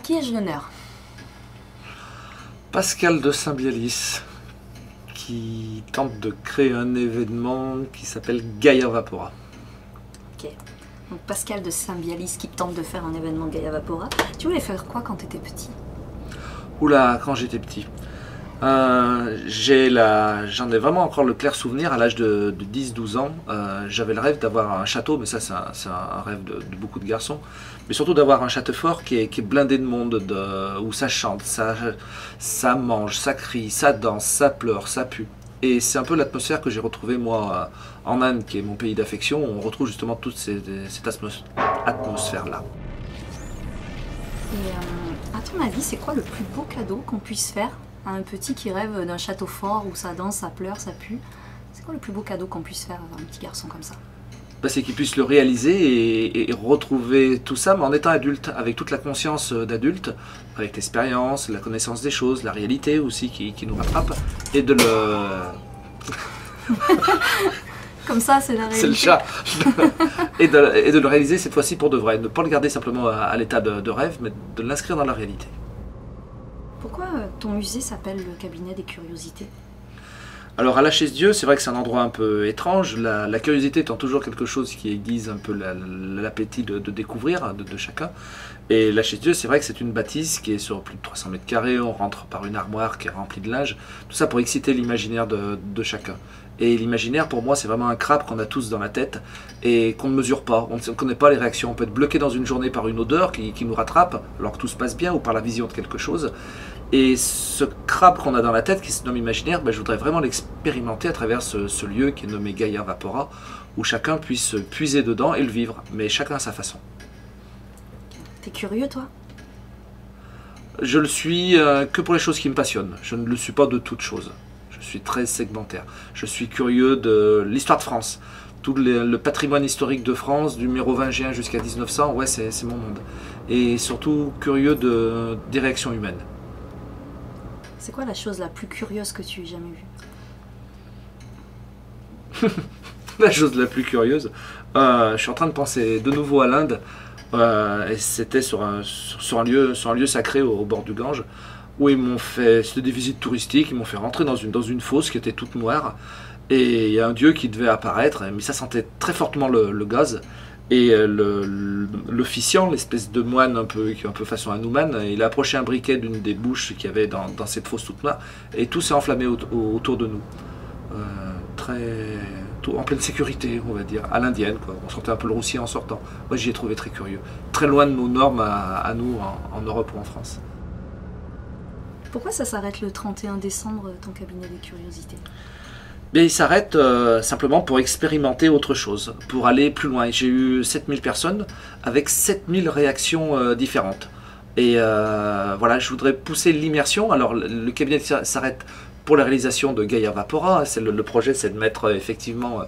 qui ai-je l'honneur? Pascal de Saint-Bialis, qui tente de créer un événement qui s'appelle Gaia Vapora. Ok. Donc Pascal de Saint-Bialis qui tente de faire un événement Gaia Vapora. Tu voulais faire quoi quand tu étais petit? Oula, quand j'étais petit. J'en ai vraiment encore le clair souvenir, à l'âge de 10-12 ans, j'avais le rêve d'avoir un château, mais ça c'est un rêve de beaucoup de garçons, mais surtout d'avoir un château fort qui est blindé de monde, où ça chante, ça mange, ça crie, ça danse, ça pleure, ça pue. Et c'est un peu l'atmosphère que j'ai retrouvée moi en Inde, qui est mon pays d'affection, où on retrouve justement toute cette atmosphère-là. Et à ton avis, c'est quoi le plus beau cadeau qu'on puisse faire à un petit qui rêve d'un château fort où ça danse, ça pleure, ça pue? C'est quoi le plus beau cadeau qu'on puisse faire à un petit garçon comme ça? C'est qu'il puisse le réaliser et retrouver tout ça, mais en étant adulte, avec toute la conscience d'adulte, avec l'expérience, la connaissance des choses, la réalité aussi qui nous rattrape, et de le... Comme ça, c'est la réalité. C'est le chat. et de le réaliser cette fois-ci pour de vrai, ne pas le garder simplement à l'état de rêve, mais de l'inscrire dans la réalité. Pourquoi ton musée s'appelle le cabinet des curiosités? Alors à la Chaise-Dieu, c'est vrai que c'est un endroit un peu étrange, la curiosité étant toujours quelque chose qui aiguise un peu l'appétit de découvrir de chacun. Et la Chaise-Dieu, c'est vrai que c'est une bâtisse qui est sur plus de 300 mètres carrés, on rentre par une armoire qui est remplie de linge, tout ça pour exciter l'imaginaire de chacun. Et l'imaginaire, pour moi, c'est vraiment un crabe qu'on a tous dans la tête et qu'on ne mesure pas. On ne connaît pas les réactions. On peut être bloqué dans une journée par une odeur qui nous rattrape, alors que tout se passe bien, ou par la vision de quelque chose. Et ce crabe qu'on a dans la tête, qui se nomme imaginaire, je voudrais vraiment l'expérimenter à travers ce lieu qui est nommé Gaia Vapora, où chacun puisse puiser dedans et le vivre, mais chacun à sa façon. T'es curieux, toi? Je le suis que pour les choses qui me passionnent. Je ne le suis pas de toutes choses. Je suis très segmentaire. Je suis curieux de l'histoire de France. Tout le patrimoine historique de France, du mérovingien jusqu'à 1900, ouais, c'est mon monde. Et surtout curieux des réactions humaines. C'est quoi la chose la plus curieuse que tu aies jamais vue? La chose la plus curieuse, je suis en train de penser de nouveau à l'Inde, et c'était sur un lieu sacré au bord du Gange, où ils m'ont fait, c'était des visites touristiques, ils m'ont fait rentrer dans une fosse qui était toute noire, et il y a un dieu qui devait apparaître, mais ça sentait très fortement le gaz, et l'officiant, l'espèce de moine qui est un peu façon Hanuman, il a approché un briquet d'une des bouches qu'il y avait dans cette fosse toute noire, et tout s'est enflammé autour de nous. En pleine sécurité, on va dire, à l'indienne, quoi. On sentait un peu le roussi en sortant. Moi, j'y ai trouvé très curieux. Très loin de nos normes à nous, en Europe ou en France. Pourquoi ça s'arrête le 31 décembre, ton cabinet des curiosités? Mais il s'arrête simplement pour expérimenter autre chose, pour aller plus loin. J'ai eu 7000 personnes avec 7000 réactions différentes. Et voilà, je voudrais pousser l'immersion. Alors, le cabinet s'arrête pour la réalisation de Gaia Vapora. Le projet, c'est de mettre effectivement,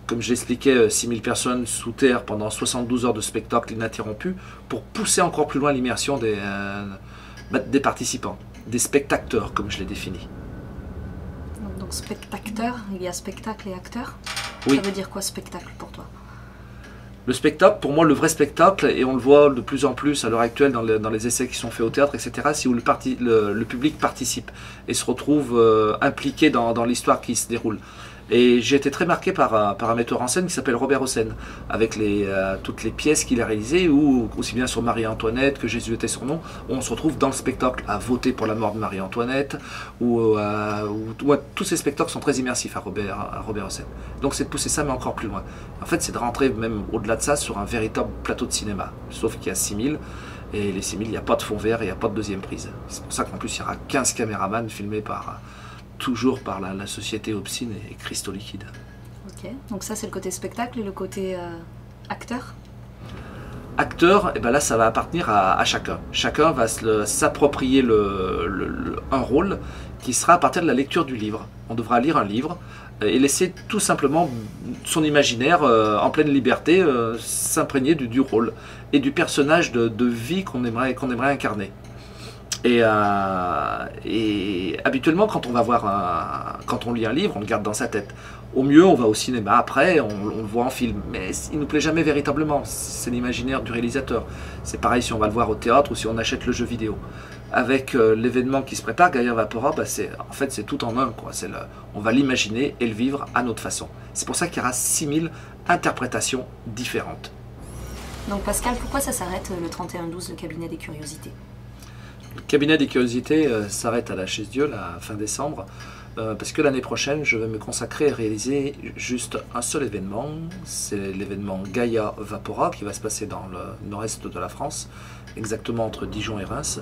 comme je l'expliquais, 6000 personnes sous terre pendant 72 heures de spectacle ininterrompu pour pousser encore plus loin l'immersion des participants, des spectateurs, comme je l'ai défini. Donc spectateur, il y a spectacle et acteur. Oui. Ça veut dire quoi spectacle pour toi? Le spectacle, pour moi, le vrai spectacle, et on le voit de plus en plus à l'heure actuelle dans les essais qui sont faits au théâtre, etc., c'est où le public participe et se retrouve impliqué dans l'histoire qui se déroule. Et j'ai été très marqué par un metteur en scène qui s'appelle Robert Hossein, avec toutes les pièces qu'il a réalisées, ou aussi bien sur Marie-Antoinette que Jésus était son nom, où on se retrouve dans le spectacle à voter pour la mort de Marie-Antoinette, tous ces spectacles sont très immersifs à Robert Hossein. Donc c'est de pousser ça, mais encore plus loin. En fait, c'est de rentrer même au-delà de ça sur un véritable plateau de cinéma, sauf qu'il y a 6000, et les 6000, il n'y a pas de fond vert et il n'y a pas de deuxième prise. C'est pour ça qu'en plus, il y aura 15 caméramans filmés toujours par la société Obscene et Cristaux Liquide. Ok, donc ça c'est le côté spectacle et le côté acteur? Acteur, et ben là ça va appartenir à chacun. Chacun va s'approprier un rôle qui sera à partir de la lecture du livre. On devra lire un livre et laisser tout simplement son imaginaire en pleine liberté s'imprégner du rôle et du personnage de vie qu'on aimerait incarner. Et habituellement, quand on lit un livre, on le garde dans sa tête. Au mieux, on va au cinéma après, on le voit en film. Mais il ne nous plaît jamais véritablement. C'est l'imaginaire du réalisateur. C'est pareil si on va le voir au théâtre ou si on achète le jeu vidéo. Avec l'événement qui se prépare, Gaia Vapora, c'est tout en un, quoi. On va l'imaginer et le vivre à notre façon. C'est pour ça qu'il y aura 6000 interprétations différentes. Donc Pascal, pourquoi ça s'arrête le 31-12, le cabinet des curiosités? Le cabinet des curiosités s'arrête à la Chaise-Dieu, la fin décembre, parce que l'année prochaine, je vais me consacrer à réaliser juste un seul événement. C'est l'événement Gaia Vapora, qui va se passer dans le nord-est de la France, exactement entre Dijon et Reims.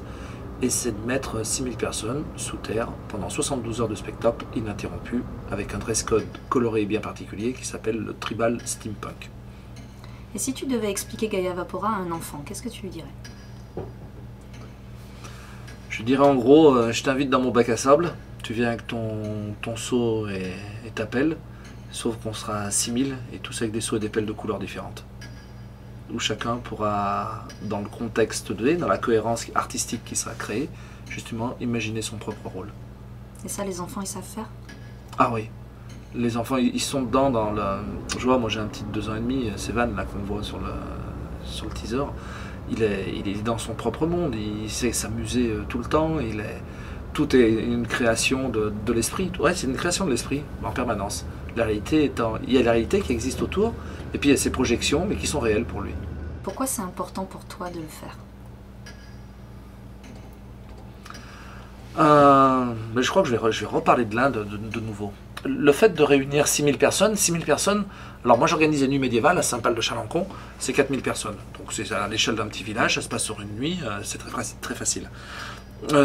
Et c'est de mettre 6000 personnes sous terre pendant 72 heures de spectacle ininterrompu, avec un dress code coloré et bien particulier qui s'appelle le Tribal Steampunk. Et si tu devais expliquer Gaia Vapora à un enfant, qu'est-ce que tu lui dirais? Je dirais en gros, je t'invite dans mon bac à sable, tu viens avec ton seau et ta pelle, sauf qu'on sera à 6000 et tous avec des seaux et des pelles de couleurs différentes. Où chacun pourra, dans le contexte donné, dans la cohérence artistique qui sera créée, justement imaginer son propre rôle. Et ça, les enfants, ils savent faire? Ah oui, les enfants, ils sont dedans dans le... Je vois, moi j'ai un petit de 2 ans et demi, c'est Van, là qu'on voit sur le teaser. Il est dans son propre monde, il sait s'amuser tout le temps, tout est une création de l'esprit. Ouais, c'est une création de l'esprit en permanence. La réalité étant, il y a la réalité qui existe autour, et puis il y a ses projections, mais qui sont réelles pour lui. Pourquoi c'est important pour toi de le faire? Je crois que je vais reparler de l'Inde de nouveau. Le fait de réunir 6000 personnes, alors moi j'organise une nuit médiévale à Saint-Pal-de-Chalancon, c'est 4000 personnes. Donc c'est à l'échelle d'un petit village, ça se passe sur une nuit, c'est très facile.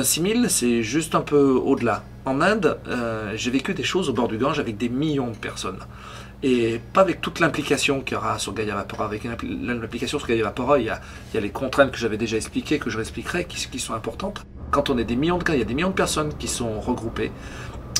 6000, c'est juste un peu au-delà. En Inde, j'ai vécu des choses au bord du Gange avec des millions de personnes. Et pas avec toute l'implication qu'il y aura sur Gaia Vapora. Avec l'implication sur Gaia Vapora, il y a les contraintes que j'avais déjà expliquées, que je réexpliquerai, qui sont importantes. Quand on est des millions de cas, il y a des millions de personnes qui sont regroupées,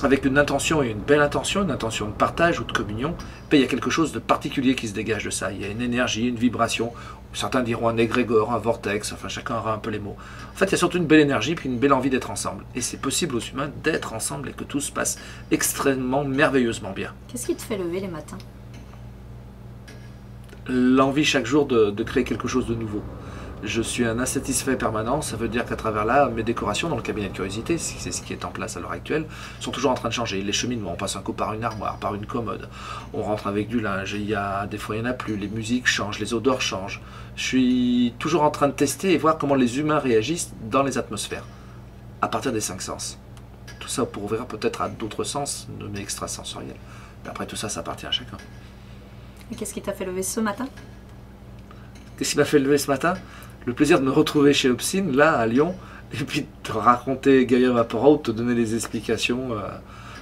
avec une intention et une belle intention, une intention de partage ou de communion, il y a quelque chose de particulier qui se dégage de ça. Il y a une énergie, une vibration, certains diront un égrégore, un vortex, enfin chacun aura un peu les mots. En fait, il y a surtout une belle énergie puis une belle envie d'être ensemble. Et c'est possible aux humains d'être ensemble et que tout se passe extrêmement, merveilleusement bien. Qu'est-ce qui te fait lever les matins? L'envie chaque jour de créer quelque chose de nouveau. Je suis un insatisfait permanent, ça veut dire qu'à travers là, mes décorations dans le cabinet de curiosité, c'est ce qui est en place à l'heure actuelle, sont toujours en train de changer. Les cheminements, on passe un coup par une armoire, par une commode, on rentre avec du linge, des fois il n'y en a plus, les musiques changent, les odeurs changent. Je suis toujours en train de tester et voir comment les humains réagissent dans les atmosphères, à partir des 5 sens. Tout ça pour ouvrir peut-être à d'autres sens, nommés extrasensoriels. Mais après tout ça, ça appartient à chacun. Et qu'est-ce qui t'a fait lever ce matin? Qu'est-ce qui m'a fait lever ce matin? Le plaisir de me retrouver chez Obscene, là, à Lyon, et puis de te raconter Gaia Vapora ou de te donner des explications,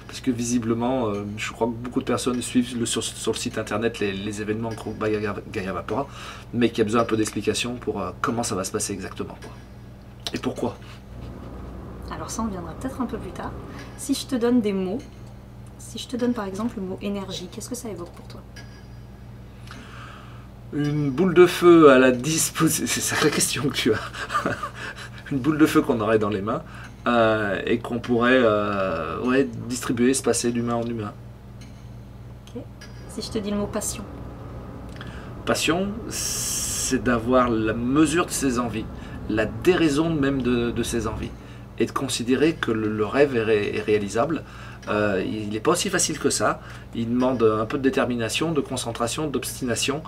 parce que visiblement, je crois que beaucoup de personnes suivent sur le site internet les événements groupe Gaia Vapora, mais qu'il y a besoin un peu d'explications pour comment ça va se passer exactement, quoi. Et pourquoi. Alors ça, on viendra peut-être un peu plus tard. Si je te donne des mots, si je te donne par exemple le mot énergie, qu'est-ce que ça évoque pour toi? Une boule de feu à la disposition, c'est une sacrée question que tu as. Une boule de feu qu'on aurait dans les mains et qu'on pourrait distribuer, se passer d'humain en humain. Ok. Si je te dis le mot passion? Passion, c'est d'avoir la mesure de ses envies, la déraison même de ses envies, et de considérer que le rêve est réalisable. Il n'est pas aussi facile que ça, il demande un peu de détermination, de concentration, d'obstination,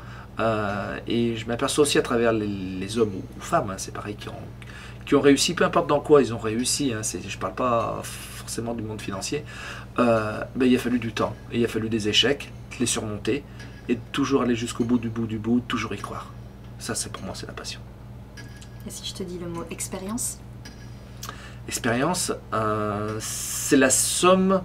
et je m'aperçois aussi à travers les hommes ou femmes, hein, c'est pareil, qui ont réussi, peu importe dans quoi ils ont réussi, hein, je ne parle pas forcément du monde financier, mais il a fallu du temps, et il a fallu des échecs, de les surmonter, et de toujours aller jusqu'au bout du bout, toujours y croire. Ça, pour moi, c'est la passion. Et si je te dis le mot expérience? Expérience, c'est la somme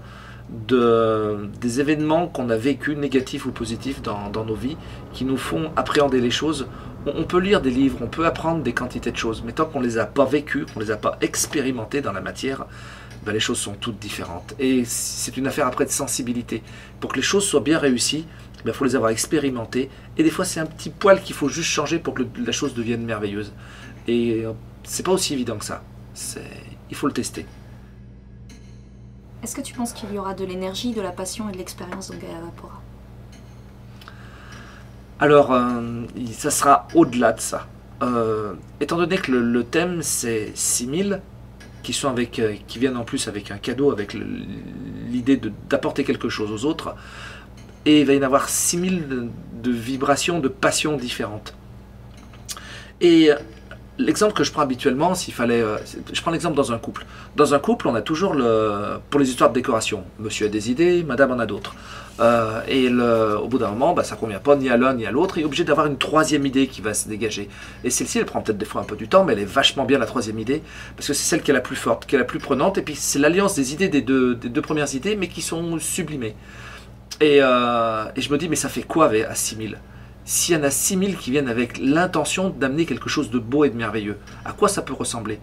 des événements qu'on a vécus, négatifs ou positifs dans nos vies, qui nous font appréhender les choses. On peut lire des livres, on peut apprendre des quantités de choses, mais tant qu'on ne les a pas vécues, qu'on ne les a pas expérimentées dans la matière, ben les choses sont toutes différentes. Et c'est une affaire après de sensibilité. Pour que les choses soient bien réussies, il faut les avoir expérimentées, et des fois c'est un petit poil qu'il faut juste changer pour que la chose devienne merveilleuse. Et c'est pas aussi évident que ça. Il faut le tester. Est-ce que tu penses qu'il y aura de l'énergie, de la passion et de l'expérience dans Gaia Vapora? Alors, ça sera au-delà de ça. Étant donné que le thème c'est 6000, qui viennent en plus avec un cadeau, avec l'idée d'apporter quelque chose aux autres, et il va y en avoir 6000 de vibrations, de passions différentes. Et l'exemple que je prends habituellement, je prends l'exemple dans un couple. Dans un couple, on a toujours, pour les histoires de décoration, monsieur a des idées, madame en a d'autres. Au bout d'un moment, ça ne convient pas ni à l'un ni à l'autre, il est obligé d'avoir une troisième idée qui va se dégager. Et celle-ci, elle prend peut-être des fois un peu du temps, mais elle est vachement bien, la troisième idée, parce que c'est celle qui est la plus forte, qui est la plus prenante, et puis c'est l'alliance des idées des deux premières idées, mais qui sont sublimées. Et je me dis, mais ça fait quoi à 6000? S'il y en a 6000 qui viennent avec l'intention d'amener quelque chose de beau et de merveilleux, à quoi ça peut ressembler?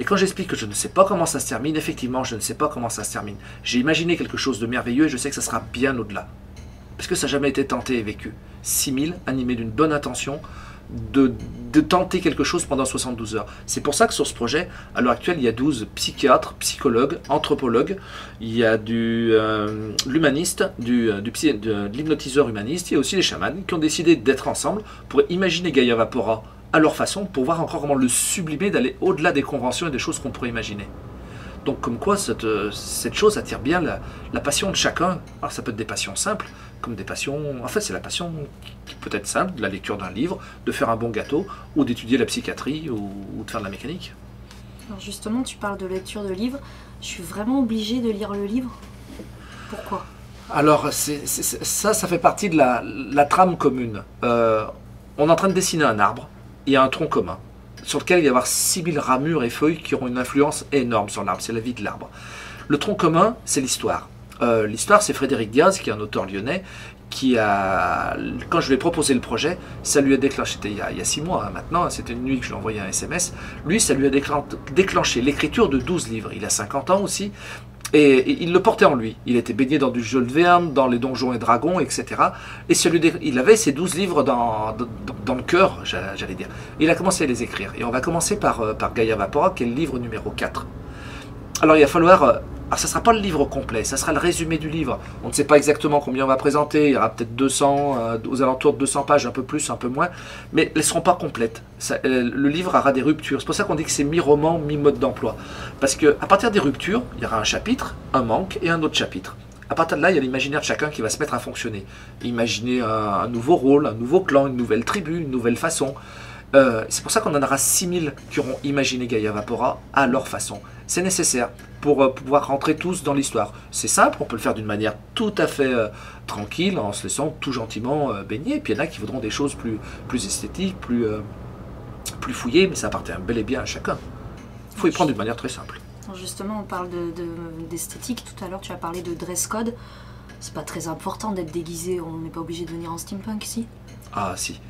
Et quand j'explique que je ne sais pas comment ça se termine, effectivement, je ne sais pas comment ça se termine. J'ai imaginé quelque chose de merveilleux et je sais que ça sera bien au-delà. Parce que ça n'a jamais été tenté et vécu. 6000 animés d'une bonne intention, de tenter quelque chose pendant 72 heures. C'est pour ça que sur ce projet, à l'heure actuelle, il y a 12 psychiatres, psychologues, anthropologues, il y a l'humaniste, de l'hypnotiseur humaniste, il y a aussi les chamans qui ont décidé d'être ensemble pour imaginer Gaia Vapora à leur façon, pour voir encore comment le sublimer, d'aller au-delà des conventions et des choses qu'on pourrait imaginer. Donc comme quoi cette chose attire bien la passion de chacun. Alors ça peut être des passions simples, comme des passions... En fait c'est la passion qui peut être simple, de la lecture d'un livre, de faire un bon gâteau, ou d'étudier la psychiatrie, ou de faire de la mécanique. Alors justement, tu parles de lecture de livres. Je suis vraiment obligée de lire le livre. Pourquoi? Alors ça fait partie de la trame commune. On est en train de dessiner un arbre, il y a un tronc commun, sur lequel il va y avoir 6000 ramures et feuilles qui auront une influence énorme sur l'arbre, c'est la vie de l'arbre. Le tronc commun, c'est l'histoire. L'histoire, c'est Frédéric Diaz, qui est un auteur lyonnais, quand je lui ai proposé le projet, ça lui a déclenché, c'était il y a 6 mois maintenant, c'était une nuit que je lui ai envoyé un SMS, lui, ça lui a déclenché l'écriture de 12 livres. Il a 50 ans aussi, et il le portait en lui. Il était baigné dans du Jules Verne, dans les Donjons et Dragons, etc. Et il avait ces 12 livres dans le cœur, j'allais dire. Et il a commencé à les écrire. Et on va commencer par Gaia Vapora, qui est le livre numéro 4. Alors il va falloir... alors ça ne sera pas le livre complet, ça sera le résumé du livre. On ne sait pas exactement combien on va présenter, il y aura peut-être 200, aux alentours de 200 pages, un peu plus, un peu moins, mais elles ne seront pas complètes. Le livre aura des ruptures, c'est pour ça qu'on dit que c'est mi-roman, mi-mode d'emploi. Parce qu'à partir des ruptures, il y aura un chapitre, un manque et un autre chapitre. À partir de là, il y a l'imaginaire de chacun qui va se mettre à fonctionner. Imaginer un nouveau rôle, un nouveau clan, une nouvelle tribu, une nouvelle façon. C'est pour ça qu'on en aura 6000 qui auront imaginé Gaia Vapora à leur façon. C'est nécessaire pour pouvoir rentrer tous dans l'histoire. C'est simple, on peut le faire d'une manière tout à fait tranquille, en se laissant tout gentiment baigner. Et puis il y en a qui voudront des choses plus esthétiques, plus fouillées, mais ça appartient bel et bien à chacun. Il faut y prendre d'une manière très simple. Alors justement, on parle d'esthétique. Tout à l'heure, tu as parlé de dress code. C'est pas très important d'être déguisé, on n'est pas obligé de venir en steampunk ici. Ah si.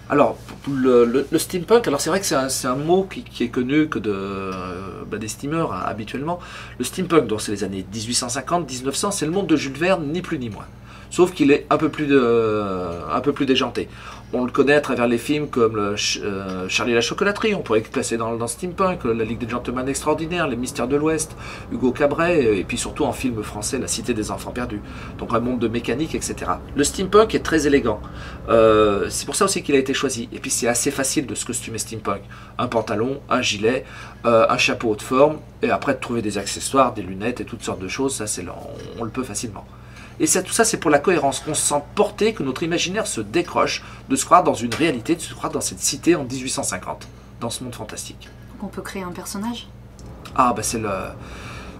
Alors, le steampunk, alors c'est vrai que c'est un mot qui est connu que des steamers habituellement. Le steampunk, donc c'est les années 1850-1900, c'est le monde de Jules Verne, ni plus ni moins. Sauf qu'il est un peu plus déjanté. On le connaît à travers les films comme Charlie et la chocolaterie, on pourrait classer dans steampunk, La Ligue des Gentlemen Extraordinaires, Les Mystères de l'Ouest, Hugo Cabret, et puis surtout en film français, La Cité des Enfants Perdus. Donc un monde de mécanique, etc. Le steampunk est très élégant. C'est pour ça aussi qu'il a été choisi. Et puis c'est assez facile de se costumer steampunk. Un pantalon, un gilet, un chapeau haute forme, et après de trouver des accessoires, des lunettes et toutes sortes de choses, ça on le peut facilement. Et tout ça, c'est pour la cohérence, qu'on se sent porté, que notre imaginaire se décroche de se croire dans une réalité, de se croire dans cette cité en 1850, dans ce monde fantastique. Donc on peut créer un personnage? Ah,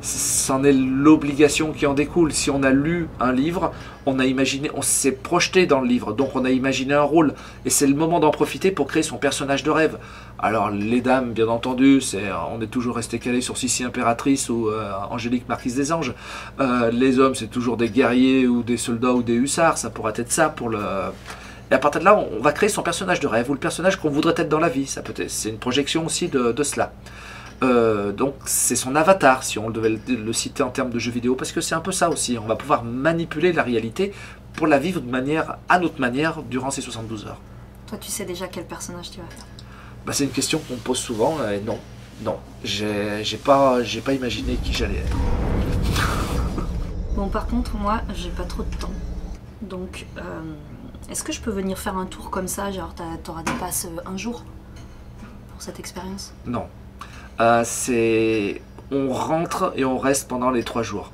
c'en est l'obligation qui en découle. Si on a lu un livre, on s'est projeté dans le livre, donc on a imaginé un rôle, et c'est le moment d'en profiter pour créer son personnage de rêve. Alors les dames, bien entendu, on est toujours resté calé sur Sissi impératrice ou Angélique marquise des anges. Les hommes, c'est toujours des guerriers ou des soldats ou des hussards, ça pourra être ça pour le... Et à partir de là, on va créer son personnage de rêve ou le personnage qu'on voudrait être dans la vie. C'est une projection aussi de cela. Donc c'est son avatar, si on devait le citer en termes de jeux vidéo, parce que c'est un peu ça aussi, on va pouvoir manipuler la réalité pour la vivre à notre manière durant ces 72 heures. Toi tu sais déjà quel personnage tu vas faire? C'est une question qu'on me pose souvent, et non. Non, j'ai pas imaginé qui j'allais être. Bon, par contre, moi, j'ai pas trop de temps. Donc, est-ce que je peux venir faire un tour comme ça? Genre, t'auras des passes un jour pour cette expérience? Non. On rentre et on reste pendant les 3 jours.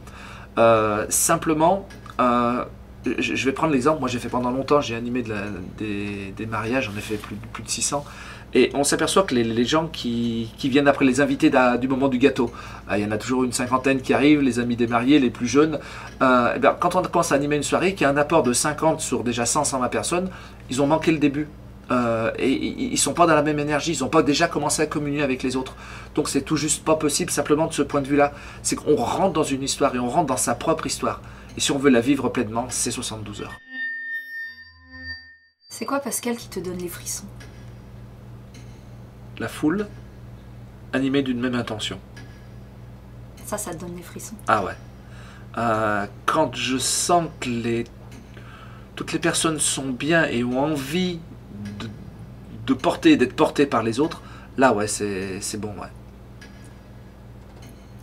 Simplement, je vais prendre l'exemple. Moi, j'ai fait pendant longtemps, j'ai animé des mariages, j'en ai fait plus de 600. Et on s'aperçoit que les gens qui viennent après les invités du moment du gâteau, il y en a toujours une cinquantaine qui arrivent, les amis des mariés, les plus jeunes. Et bien, quand on commence à animer une soirée qui a un apport de 50 sur déjà 100-120 personnes, ils ont manqué le début. Et ils sont pas dans la même énergie, ils n'ont pas déjà commencé à communier avec les autres. Donc c'est tout juste pas possible simplement de ce point de vue-là. C'est qu'on rentre dans une histoire et on rentre dans sa propre histoire. Et si on veut la vivre pleinement, c'est 72 heures. C'est quoi, Pascal, qui te donne les frissons? La foule, animée d'une même intention. Ça te donne les frissons. Ah ouais. Quand je sens que toutes les personnes sont bien et ont envie d'être portées par les autres, là ouais, c'est bon, ouais.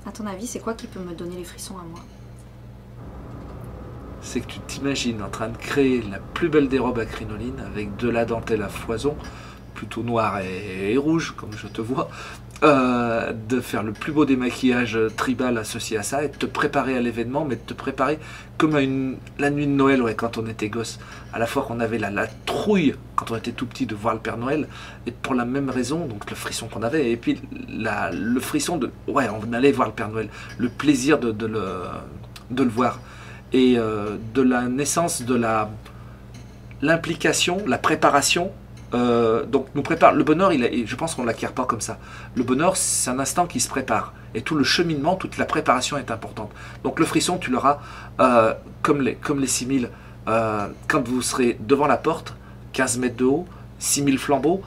À ton avis, c'est quoi qui peut me donner les frissons à moi? C'est que tu t'imagines en train de créer la plus belle des robes à crinoline avec de la dentelle à foison, plutôt noire et rouge, comme je te vois, de faire le plus beau des maquillages tribal associés à ça et de te préparer à l'événement, mais de te préparer comme à la nuit de Noël, ouais, quand on était gosse. À la fois qu'on avait la trouille, quand on était tout petit, de voir le Père Noël, et pour la même raison, donc le frisson qu'on avait, et puis le frisson de, ouais, on allait voir le Père Noël, le plaisir de le voir, et de la naissance de l'implication, la préparation. Donc nous prépare le bonheur, je pense qu'on ne l'acquiert pas comme ça. Le bonheur, c'est un instant qui se prépare et tout le cheminement, toute la préparation est importante. Donc le frisson, tu l'auras comme les 6000 quand vous serez devant la porte, 15 mètres de haut, 6000 flambeaux,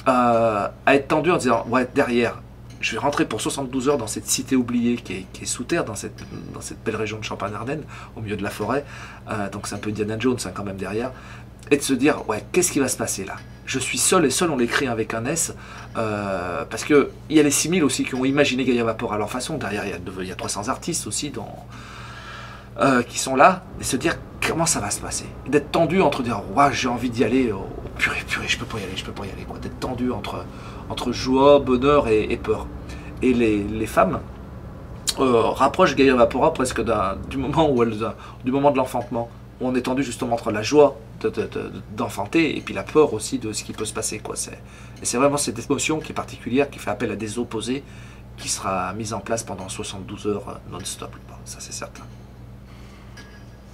à être tendu en disant ouais, derrière je vais rentrer pour 72 heures dans cette cité oubliée qui est sous terre, dans cette belle région de Champagne-Ardenne, au milieu de la forêt. Donc c'est un peu Indiana Jones hein, quand même derrière. Et de se dire, ouais, qu'est-ce qui va se passer là? Je suis seul, et seul on l'écrit avec un S, parce qu'il y a les 6000 aussi qui ont imaginé Gaïa Vapor à leur façon. Derrière, il y a 300 artistes aussi qui sont là, et se dire comment ça va se passer. D'être tendu entre dire, ouais, j'ai envie d'y aller, oh, purée, je peux pas y aller, quoi. D'être tendu entre joie, bonheur et peur. Et les femmes rapprochent Gaïa Vapora presque du moment de l'enfantement, où on est tendu justement entre la joie d'enfanter et puis la peur aussi de ce qui peut se passer, quoi. Et c'est vraiment cette émotion qui est particulière, qui fait appel à des opposés, qui sera mise en place pendant 72 heures non-stop, ça c'est certain.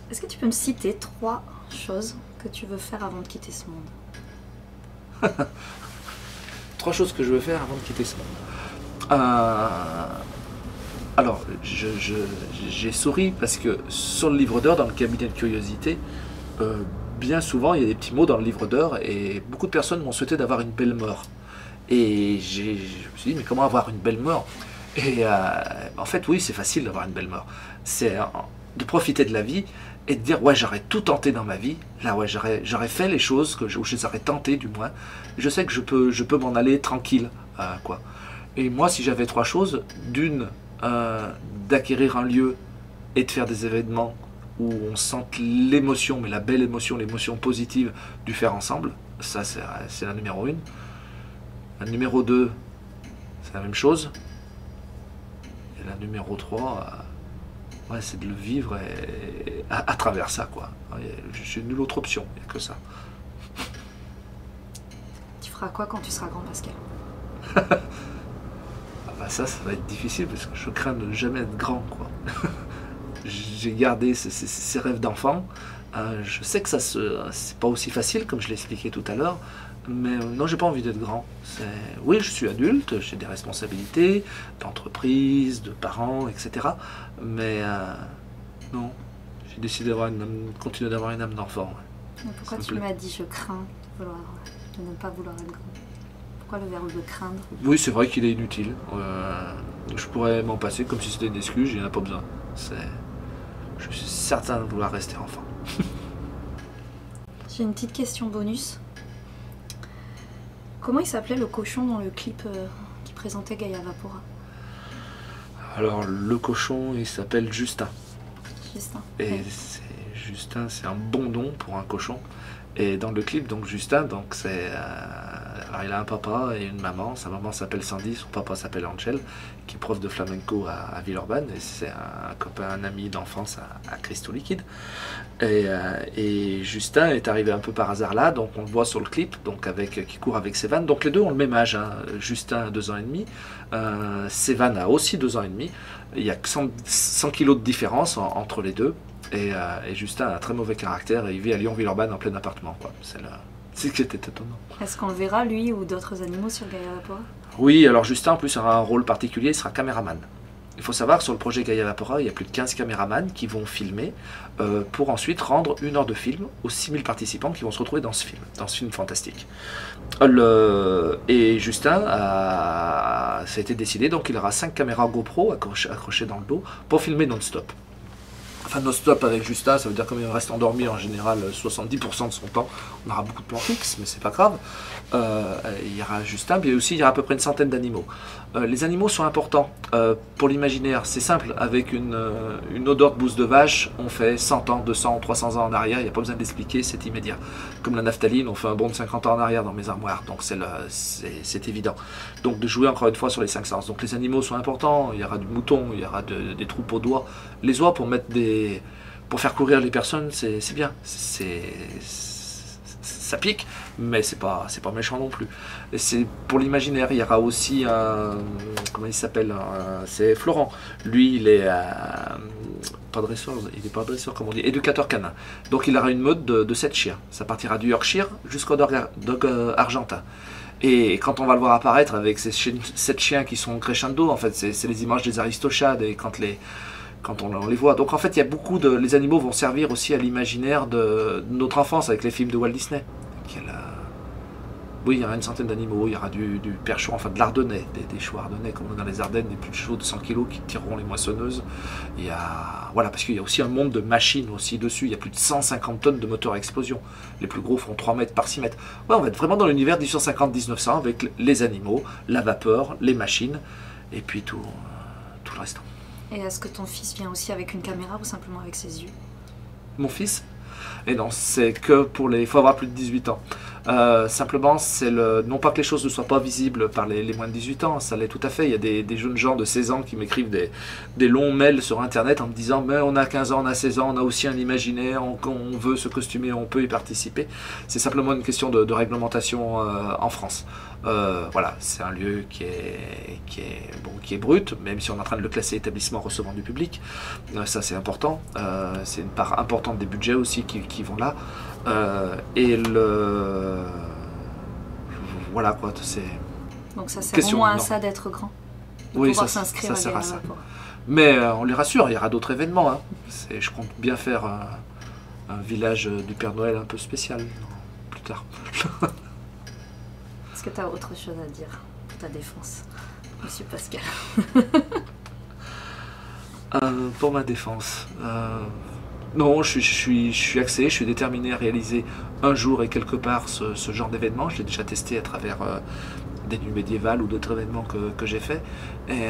Est-ce que tu peux me citer 3 choses que tu veux faire avant de quitter ce monde? 3 choses que je veux faire avant de quitter ce monde. Alors, j'ai souri parce que sur le livre d'heures, dans le cabinet de curiosité, bien souvent, il y a des petits mots dans le livre d'heures et beaucoup de personnes m'ont souhaité d'avoir une belle mort. Et je me suis dit, mais comment avoir une belle mort? Et en fait, oui, c'est facile d'avoir une belle mort. C'est de profiter de la vie et de dire, ouais, j'aurais tout tenté dans ma vie. Là, ouais, j'aurais fait les choses où je les aurais tentées, du moins. Je sais que je peux m'en aller tranquille, quoi. Et moi, si j'avais 3 choses, d'une, d'acquérir un lieu et de faire des événements où on sente l'émotion, mais la belle émotion, l'émotion positive du faire ensemble, ça c'est la numéro 1. La numéro 2, c'est la même chose. Et la numéro 3, ouais, c'est de le vivre à travers ça, quoi. J'ai nulle autre option, il n'y a que ça. Tu feras quoi quand tu seras grand, Pascal? Bah ça va être difficile parce que je crains de ne jamais être grand, quoi. J'ai gardé ces rêves d'enfant. Je sais que c'est pas aussi facile comme je l'ai expliqué tout à l'heure, mais non, j'ai pas envie d'être grand. Oui, je suis adulte, j'ai des responsabilités d'entreprise, de parents, etc. Mais non, j'ai décidé de continuer d'avoir une âme d'enfant. Ouais. Pourquoi tu m'as dit je crains de ne pas vouloir être grand? Pourquoi le verbe de craindre? Oui, c'est vrai qu'il est inutile. Je pourrais m'en passer comme si c'était une excuse, il n'y en a pas besoin. Je suis certain de vouloir rester enfant. J'ai une petite question bonus. Comment il s'appelait le cochon dans le clip qui présenter Gaia Vapora? Alors le cochon, il s'appelle Justin. Justin. Et Oui. Justin, c'est un bon nom pour un cochon. Et dans le clip, donc Justin, donc c'est, alors il a un papa et une maman. Sa maman s'appelle Sandy, son papa s'appelle Angel, qui est prof de flamenco à Villeurbanne. Et c'est un copain, un ami d'enfance à Cristo Liquide. Et Justin est arrivé un peu par hasard là, donc on le voit sur le clip, donc qui court avec Sévan. Donc les deux ont le même âge, hein. Justin a 2 ans et demi, Sévan a aussi 2 ans et demi. Il y a 100 kilos de différence entre les deux. Et Justin a un très mauvais caractère et il vit à Lyon-Villeurbanne en plein appartement, quoi. C'est ce qui était étonnant. Est-ce qu'on le verra, lui ou d'autres animaux, sur Gaia Vapora? Oui, alors Justin en plus aura un rôle particulier, il sera caméraman. Il faut savoir que sur le projet Gaia Vapora, il y a plus de 15 caméramans qui vont filmer pour ensuite rendre 1 heure de film aux 6000 participants qui vont se retrouver dans ce film fantastique. Et Justin, ça a été décidé, donc il aura 5 caméras GoPro accrochées dans le dos pour filmer non-stop. Enfin, non-stop avec Justin, ça veut dire comme il reste endormi en général 70% de son temps. On aura beaucoup de plans fixes, mais c'est pas grave. Il y aura Justin, puis aussi il y aura à peu près une centaine d'animaux. Les animaux sont importants pour l'imaginaire. C'est simple, avec une odeur de bouse de vache, on fait 100 ans, 200, 300 ans en arrière, il n'y a pas besoin d'expliquer, c'est immédiat. Comme la naphtaline, on fait un bond de 50 ans en arrière dans mes armoires, donc c'est évident. Donc de jouer encore une fois sur les 5 sens. Donc les animaux sont importants, il y aura du mouton, il y aura des troupeaux d'oies. Les oies pour pour faire courir les personnes, c'est bien. Ça pique, mais c'est pas méchant non plus. C'est pour l'imaginaire. Il y aura aussi comment il s'appelle, c'est Florent. Lui, il est pas dresseur, il est pas dresseur, comme on dit, éducateur canin. Donc il aura une meute de 7 chiens. Ça partira du Yorkshire jusqu'au dog argentin. Et quand on va le voir apparaître avec ces 7 chiens qui sont crescendo, en fait, c'est les images des Aristochades et quand on les voit. Donc en fait, il y a les animaux vont servir aussi à l'imaginaire de notre enfance avec les films de Walt Disney. Oui, il y aura une centaine d'animaux, il y aura du percheron, enfin de l'ardennais, des chevaux ardennais comme on a dans les Ardennes, des plus chevaux de 100 kg qui tireront les moissonneuses. Voilà, parce qu'il y a aussi un monde de machines aussi dessus, il y a plus de 150 tonnes de moteurs à explosion. Les plus gros font 3 mètres par 6 mètres. Ouais, on va être vraiment dans l'univers 1850-1900 avec les animaux, la vapeur, les machines, et puis tout le restant. Et est-ce que ton fils vient aussi avec une caméra ou simplement avec ses yeux? Mon fils? Et non, c'est que il faut avoir plus de 18 ans. Simplement, non pas que les choses ne soient pas visibles par les moins de 18 ans, ça l'est tout à fait. Il y a des jeunes gens de 16 ans qui m'écrivent des longs mails sur internet en me disant mais on a 15 ans, on a 16 ans, on a aussi un imaginaire, on veut se costumer, on peut y participer. C'est simplement une question de réglementation en France. Voilà, c'est un lieu qui est brut, même si on est en train de le classer établissement recevant du public. Ça c'est important. C'est une part importante des budgets aussi qui vont là. Voilà quoi, c'est. Donc ça sert au moins à ça d'être grand. Oui, ça s'inscrire à sert à Gaia ça. Vapora. Mais on les rassure, il y aura d'autres événements. Hein. Je compte bien faire un village du Père Noël un peu spécial plus tard. Est-ce que tu as autre chose à dire pour ta défense, Monsieur Pascal? Pour ma défense, non, je suis axé, je suis déterminé à réaliser un jour et quelque part ce genre d'événement. Je l'ai déjà testé à travers des nuits médiévales ou d'autres événements que j'ai fait. Et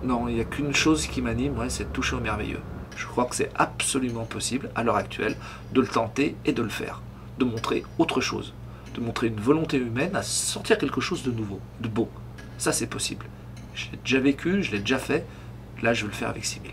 non, il n'y a qu'une chose qui m'anime, c'est de toucher au merveilleux. Je crois que c'est absolument possible, à l'heure actuelle, de le tenter et de le faire. De montrer autre chose. De montrer une volonté humaine à sortir quelque chose de nouveau, de beau. Ça, c'est possible. Je l'ai déjà vécu, je l'ai déjà fait. Là, je veux le faire avec 6000.